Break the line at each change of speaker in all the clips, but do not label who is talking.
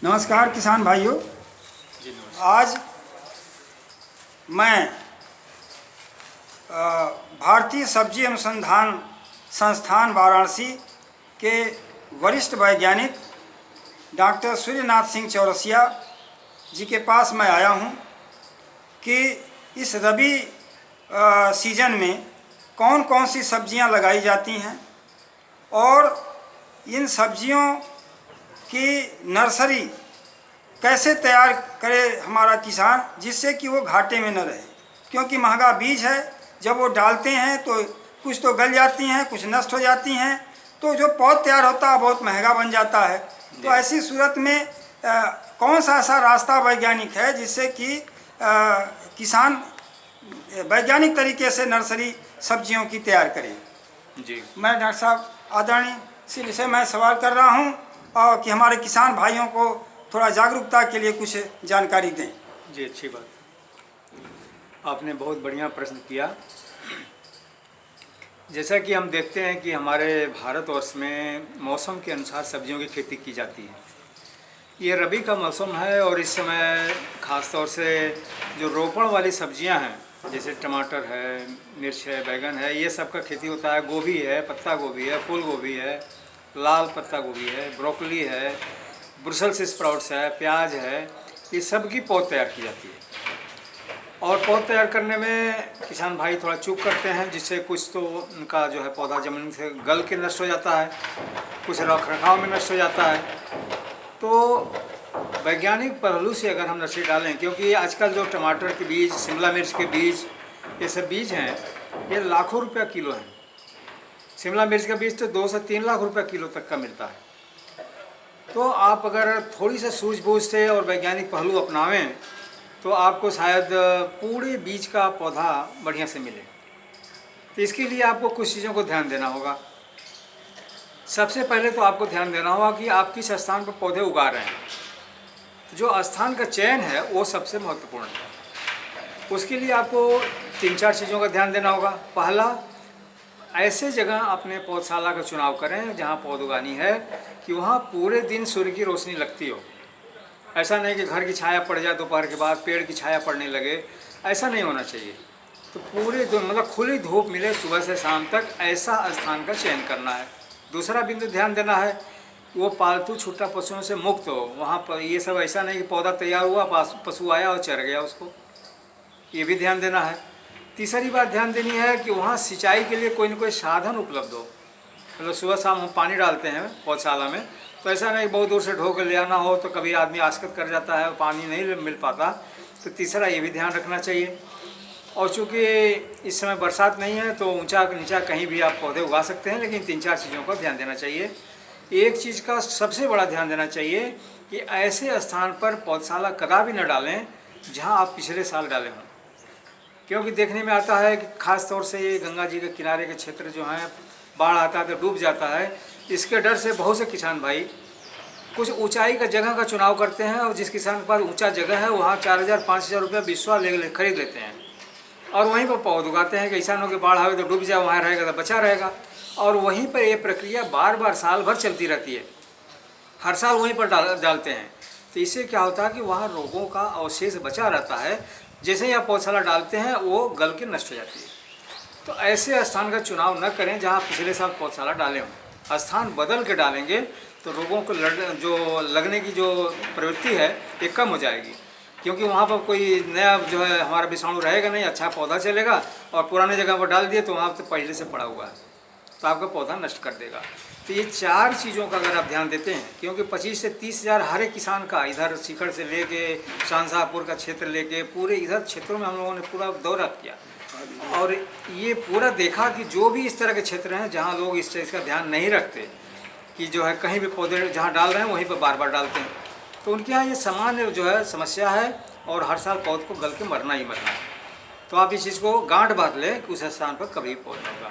नमस्कार किसान भाइयों।
जी नमस्कार।
आज मैं भारतीय सब्जी अनुसंधान संस्थान वाराणसी के वरिष्ठ वैज्ञानिक डॉक्टर सूर्यनाथ सिंह चौरसिया जी के पास मैं आया हूं कि इस रबी सीजन में कौन कौन सी सब्जियां लगाई जाती हैं और इन सब्जियों की नर्सरी कैसे तैयार करे हमारा किसान, जिससे कि वो घाटे में न रहे। क्योंकि महंगा बीज है, जब वो डालते हैं तो कुछ तो गल जाती हैं, कुछ नष्ट हो जाती हैं, तो जो पौध तैयार होता है बहुत महंगा बन जाता है। तो ऐसी सूरत में कौन सा ऐसा रास्ता वैज्ञानिक है जिससे कि किसान वैज्ञानिक तरीके से नर्सरी सब्जियों की तैयार करें।
जी
मैं डॉक्टर साहब आदरणीय से मैं सवाल कर रहा हूं और कि हमारे किसान भाइयों को थोड़ा जागरूकता के लिए कुछ जानकारी दें।
जी, अच्छी बात। आपने बहुत बढ़िया प्रश्न किया। जैसा कि हम देखते हैं कि हमारे भारतवर्ष में मौसम के अनुसार सब्जियों की खेती की जाती है। ये रबी का मौसम है और इस समय ख़ास तौर से जो रोपण वाली सब्जियां हैं, जैसे टमाटर है, मिर्च है, बैगन है, ये सब का खेती होता है। गोभी है, पत्ता गोभी है, फूल गोभी है, लाल पत्ता गोभी है, ब्रोकली है, ब्रुसेल्स स्प्राउट्स है, प्याज है, ये सब की पौध तैयार की जाती है। और पौध तैयार करने में किसान भाई थोड़ा चूक करते हैं, जिससे कुछ तो उनका जो है पौधा ज़मीन से गल के नष्ट हो जाता है, कुछ रख रखाव में नष्ट हो जाता है। तो वैज्ञानिक पहलू से अगर हम नर्सरी डालें, क्योंकि आजकल जो टमाटर के बीज, शिमला मिर्च के बीज, ये सब बीज हैं, ये लाखों रुपया किलो हैं। शिमला मिर्च का बीज तो 2 से 3 लाख रुपया किलो तक का मिलता है। तो आप अगर थोड़ी सा सूझबूझ से और वैज्ञानिक पहलू अपनावें तो आपको शायद पूरे बीज का पौधा बढ़िया से मिले। तो इसके लिए आपको कुछ चीज़ों को ध्यान देना होगा। सबसे पहले तो आपको ध्यान देना होगा कि आप किस स्थान पर पौधे उगा रहे हैं। तो जो स्थान का चयन है वो सबसे महत्वपूर्ण है। उसके लिए आपको 3-4 चीज़ों का ध्यान देना होगा। पहला, ऐसे जगह अपने पौधशाला का चुनाव करें जहाँ पौध उगानी है कि वहाँ पूरे दिन सूर्य की रोशनी लगती हो। ऐसा नहीं कि घर की छाया पड़ जाए, दोपहर के बाद पेड़ की छाया पड़ने लगे, ऐसा नहीं होना चाहिए। तो पूरे दिन मतलब खुली धूप मिले सुबह से शाम तक, ऐसा स्थान का चयन करना है। दूसरा बिंदु ध्यान देना है, वो पालतू छुट्टा पशुओं से मुक्त हो। वहाँ पर ये सब ऐसा नहीं कि पौधा तैयार हुआ, पशु आया और चर गया उसको, ये भी ध्यान देना है। तीसरी बात ध्यान देनी है कि वहाँ सिंचाई के लिए कोई न कोई साधन उपलब्ध हो। मतलब सुबह शाम हम पानी डालते हैं पौधशाला में, तो ऐसा नहीं बहुत दूर से ढो कर ले आना हो, तो कभी आदमी आस्कत कर जाता है, पानी नहीं मिल पाता। तो तीसरा ये भी ध्यान रखना चाहिए। और चूँकि इस समय बरसात नहीं है तो ऊंचा नीचा कहीं भी आप पौधे उगा सकते हैं, लेकिन 3-4 चीज़ों का ध्यान देना चाहिए। एक चीज़ का सबसे बड़ा ध्यान देना चाहिए कि ऐसे स्थान पर पौधशाला कदापि न डालें जहाँ आप पिछले साल डाले हों। क्योंकि देखने में आता है कि खास तौर से ये गंगा जी के किनारे के क्षेत्र जो हैं, बाढ़ आता है तो डूब जाता है। इसके डर से बहुत से किसान भाई कुछ ऊंचाई का जगह का चुनाव करते हैं, और जिस किसान के पास ऊंचा जगह है वहाँ 4,000-5,000 रुपया बिस्वा खरीद लेते हैं और वहीं पर पौध उगाते हैं कि ऐसा हो कि बाढ़ आवे तो डूब जाए, वहाँ रहेगा तो बचा रहेगा। और वहीं पर ये प्रक्रिया बार बार साल भर चलती रहती है, हर साल वहीं पर डालते हैं। तो इससे क्या होता है कि वहाँ रोगों का अवशेष बचा रहता है। जैसे ही आप पौधशाला डालते हैं वो गल के नष्ट हो जाती है। तो ऐसे स्थान का चुनाव न करें जहाँ पिछले साल पौधशाला डाले हों। स्थान बदल के डालेंगे तो रोगों को लगने की जो प्रवृत्ति है ये कम हो जाएगी, क्योंकि वहाँ पर कोई नया जो है हमारा विषाणु रहेगा नहीं, अच्छा पौधा चलेगा। और पुराने जगह पर डाल दिए तो वहाँ तो पहले से पड़ा हुआ है, तो आपका पौधा नष्ट कर देगा। तो ये 4 चीज़ों का अगर आप ध्यान देते हैं, क्योंकि 25 से 30 हज़ार हर एक किसान का इधर शिखर से लेके शाहजहाँपुर का क्षेत्र लेके पूरे इधर क्षेत्रों में हम लोगों ने पूरा दौरा किया और ये पूरा देखा कि जो भी इस तरह के क्षेत्र हैं जहाँ लोग इस चीज़ का ध्यान नहीं रखते कि जो है कहीं भी पौधे जहाँ डाल रहे हैं वहीं पर बार बार डालते हैं, तो उनके यहाँ ये सामान्य जो है समस्या है और हर साल पौध को गल के मरना ही मरना है। तो आप इस चीज़ को गांठ बांध लें कि उस स्थान पर कभी पौधा होगा।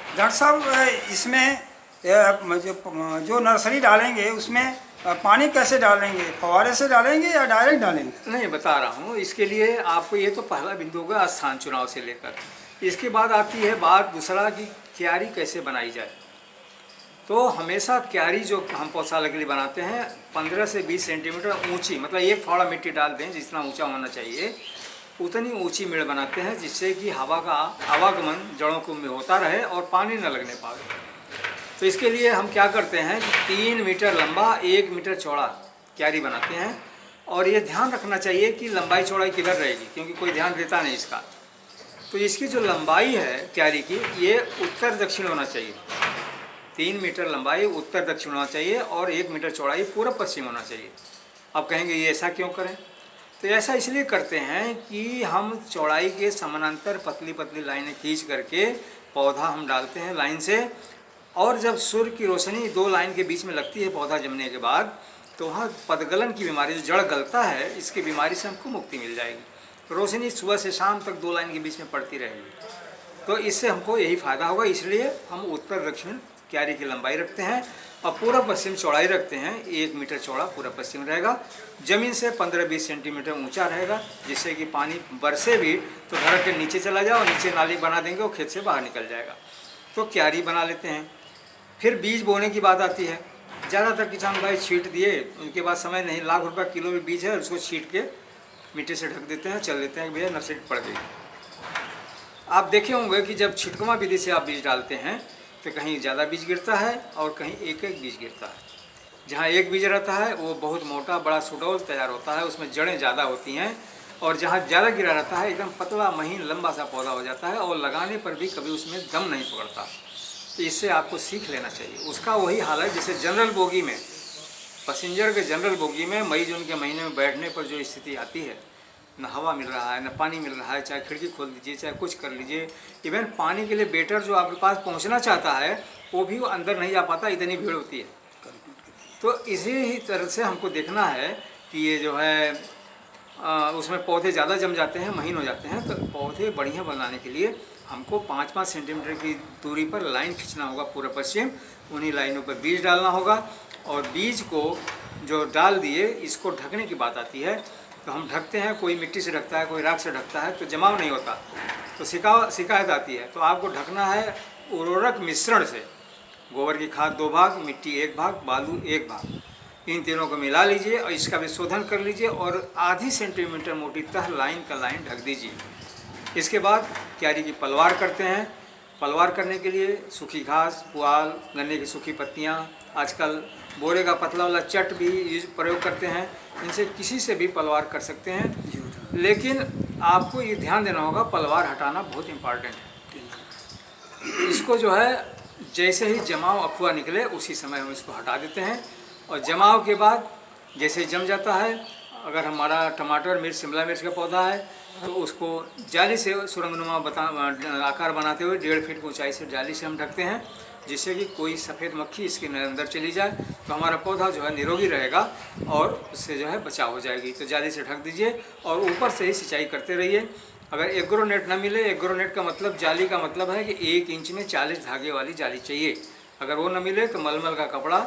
डॉक्टर साहब, इसमें जो नर्सरी डालेंगे उसमें पानी कैसे डालेंगे? फव्वारे से डालेंगे या डायरेक्ट डालेंगे?
नहीं, बता रहा हूँ। इसके लिए आपको ये तो पहला बिंदु होगा स्थान चुनाव से लेकर। इसके बाद आती है बात दूसरा कि क्यारी कैसे बनाई जाए। तो हमेशा क्यारी जो हम पौधशाला के लिए बनाते हैं 15 से 20 सेंटीमीटर ऊंची, मतलब एक फावड़ा मिट्टी डाल दें जितना ऊंचा होना चाहिए उतनी ऊंची मेड़ बनाते हैं, जिससे कि हवा का आवागमन जड़ों को में होता रहे और पानी न लगने पाए। तो इसके लिए हम क्या करते हैं कि 3 मीटर लंबा 1 मीटर चौड़ा क्यारी बनाते हैं। और ये ध्यान रखना चाहिए कि लंबाई चौड़ाई किधर रहेगी, क्योंकि कोई ध्यान देता नहीं इसका। तो इसकी जो लंबाई है क्यारी की, ये उत्तर दक्षिण होना चाहिए। 3 मीटर लंबाई उत्तर दक्षिण होना चाहिए और 1 मीटर चौड़ाई पूर्व पश्चिम होना चाहिए। अब कहेंगे ये ऐसा क्यों करें? तो ऐसा इसलिए करते हैं कि हम चौड़ाई के समानांतर पतली पतली लाइनें खींच करके पौधा हम डालते हैं लाइन से, और जब सूर्य की रोशनी 2 लाइन के बीच में लगती है पौधा जमने के बाद, तो वहाँ पदगलन की बीमारी, जो जड़ गलता है, इसकी बीमारी से हमको मुक्ति मिल जाएगी। रोशनी सुबह से शाम तक 2 लाइन के बीच में पड़ती रहेगी, तो इससे हमको यही फ़ायदा होगा। इसलिए हम उत्तर दक्षिण क्यारी की लंबाई रखते हैं और पूर्व पश्चिम चौड़ाई रखते हैं। 1 मीटर चौड़ा पूर्व पश्चिम रहेगा, ज़मीन से 15-20 सेंटीमीटर ऊंचा रहेगा, जिससे कि पानी बरसे भी तो धड़क के नीचे चला जाए और नीचे नाली बना देंगे और खेत से बाहर निकल जाएगा। तो क्यारी बना लेते हैं। फिर बीज बोने की बात आती है। ज़्यादातर किसान भाई छींट दिए, उनके पास समय नहीं, लाख रुपये किलो में बीज है, उसको छींट के मिट्टी से ढक देते हैं, चल लेते हैं, भैया नर्सरी पड़ गई। आप देखे होंगे कि जब छिटकवा विधि से आप बीज डालते हैं तो कहीं ज़्यादा बीज गिरता है और कहीं एक एक बीज गिरता है। जहाँ एक बीज रहता है वो बहुत मोटा बड़ा सुडौल तैयार होता है, उसमें जड़ें ज़्यादा होती हैं, और जहाँ ज़्यादा गिरा रहता है एकदम पतला महीन लंबा सा पौधा हो जाता है और लगाने पर भी कभी उसमें दम नहीं पकड़ता। तो इससे आपको सीख लेना चाहिए। उसका वही हाल है जैसे जनरल बोगी में, पैसेंजर के जनरल बोगी में मई जून के महीने में बैठने पर जो स्थिति आती है, न हवा मिल रहा है न पानी मिल रहा है, चाहे खिड़की खोल दीजिए चाहे कुछ कर लीजिए, इवन पानी के लिए वेटर जो आपके पास पहुंचना चाहता है वो भी अंदर नहीं आ पाता, इतनी भीड़ होती है। तो इसी ही तरह से हमको देखना है कि ये जो है उसमें पौधे ज़्यादा जम जाते हैं, महीन हो जाते हैं। तो पौधे बढ़िया बनाने के लिए हमको 5-5 सेंटीमीटर की दूरी पर लाइन खींचना होगा पूर्व पश्चिम, उन्हीं लाइनों पर बीज डालना होगा। और बीज को जो डाल दिए, इसको ढकने की बात आती है। तो हम ढकते हैं, कोई मिट्टी से ढकता है, कोई राख से ढकता है, तो जमाव नहीं होता, तो शिकायत आती है। तो आपको ढकना है उर्वरक मिश्रण से, गोबर की खाद 2 भाग, मिट्टी 1 भाग, बालू 1 भाग, इन तीनों को मिला लीजिए और इसका भी शोधन कर लीजिए और आधी सेंटीमीटर मोटी तह लाइन का लाइन ढक दीजिए। इसके बाद क्यारी की पलवार करते हैं। पलवार करने के लिए सूखी घास, पुआल, गन्ने की सूखी पत्तियाँ, आजकल बोरे का पतला वाला चट भी प्रयोग करते हैं, इनसे किसी से भी पलवार कर सकते हैं। लेकिन आपको ये ध्यान देना होगा, पलवार हटाना बहुत इम्पॉर्टेंट है। इसको जो है जैसे ही जमाव अफवाह निकले उसी समय हम इसको हटा देते हैं। और जमाव के बाद जैसे जम जाता है, अगर हमारा टमाटर, मिर्च, शिमला मिर्च का पौधा है तो उसको जाली से सुरंगनुमा आकार बनाते हुए 1.5 फीट की ऊंचाई से जाली से हम ढकते हैं, जिससे कि कोई सफ़ेद मक्खी इसके अंदर चली जाए तो हमारा पौधा जो है निरोगी रहेगा और उससे जो है बचाव हो जाएगी। तो जाली से ढक दीजिए और ऊपर से ही सिंचाई करते रहिए। अगर एग्रोनेट ना मिले, एग्रोनेट का मतलब जाली का मतलब है कि 1 इंच में 40 धागे वाली जाली चाहिए। अगर वो ना मिले तो मलमल का कपड़ा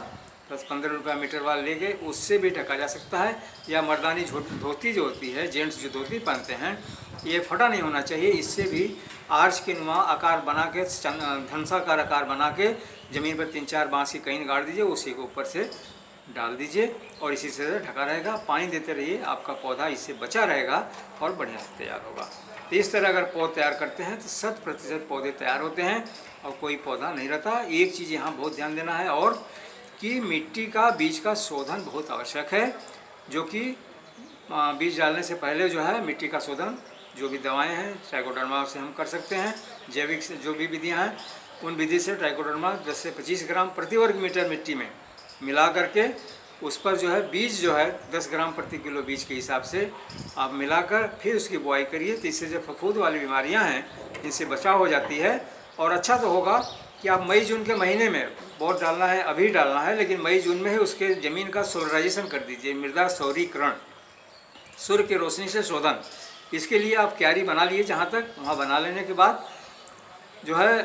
10-15 रुपया मीटर वाला लेके उससे भी ढका जा सकता है। या मर्दानी धोती जो होती है, जेंट्स जो धोती पहनते हैं, ये फटा नहीं होना चाहिए। इससे भी आर्च के नुमा आकार बना के, धनसाकार आकार बना के ज़मीन पर 3-4 बांस की कहीं गाड़ दीजिए, उसी को ऊपर से डाल दीजिए और इसी से ढका रहेगा। पानी देते रहिए, आपका पौधा इससे बचा रहेगा और बढ़िया से तैयार होगा। तो इस तरह अगर पौध तैयार करते हैं तो 100% पौधे तैयार होते हैं और कोई पौधा नहीं रहता। एक चीज़ यहाँ बहुत ध्यान देना है और कि मिट्टी का बीज का शोधन बहुत आवश्यक है, जो कि बीज डालने से पहले जो है मिट्टी का शोधन, जो भी दवाएं हैं ट्राइकोडर्मा से हम कर सकते हैं। जैविक से जो भी विधियां हैं उन विधि से ट्राइकोडर्मा 10 से 25 ग्राम प्रति वर्ग मीटर मिट्टी में मिला करके उस पर जो है बीज जो है 10 ग्राम प्रति किलो बीज के हिसाब से आप मिलाकर फिर उसकी बुआई करिए। तो इससे जो फफूंद वाली बीमारियां हैं इनसे बचाव हो जाती है। और अच्छा तो होगा कि आप मई जून के महीने में पौध डालना है, अभी डालना है, लेकिन मई जून में ही उसके ज़मीन का सोलराइजेशन कर दीजिए, मृदा सौरीकरण, सूर्य की रोशनी से शोधन। इसके लिए आप क्यारी बना लिए जहाँ तक, वहाँ बना लेने के बाद जो है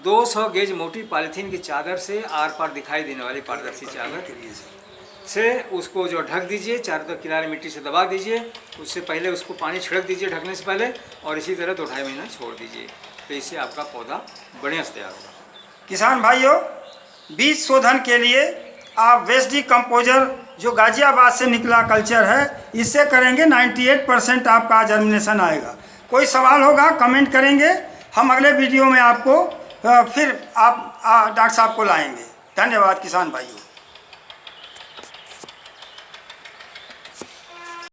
200 गेज मोटी पॉलीथीन की चादर से आर पार दिखाई देने वाली पारदर्शी चादर से उसको जो ढक दीजिए, चारों तरफ किनारे मिट्टी से दबा दीजिए। उससे पहले उसको पानी छिड़क दीजिए ढकने से पहले, और इसी तरह 2-2.5 महीना छोड़ दीजिए। तो इससे आपका पौधा बढ़िया से तैयार होगा।
किसान भाइयों, बीज शोधन के लिए आप वेस्ट डी कंपोजर जो गाजियाबाद से निकला कल्चर है, इससे करेंगे 98% आपका जर्मिनेशन आएगा। कोई सवाल होगा कमेंट करेंगे, हम अगले वीडियो में आपको फिर आप डॉक्टर साहब को लाएंगे। धन्यवाद किसान भाइयों।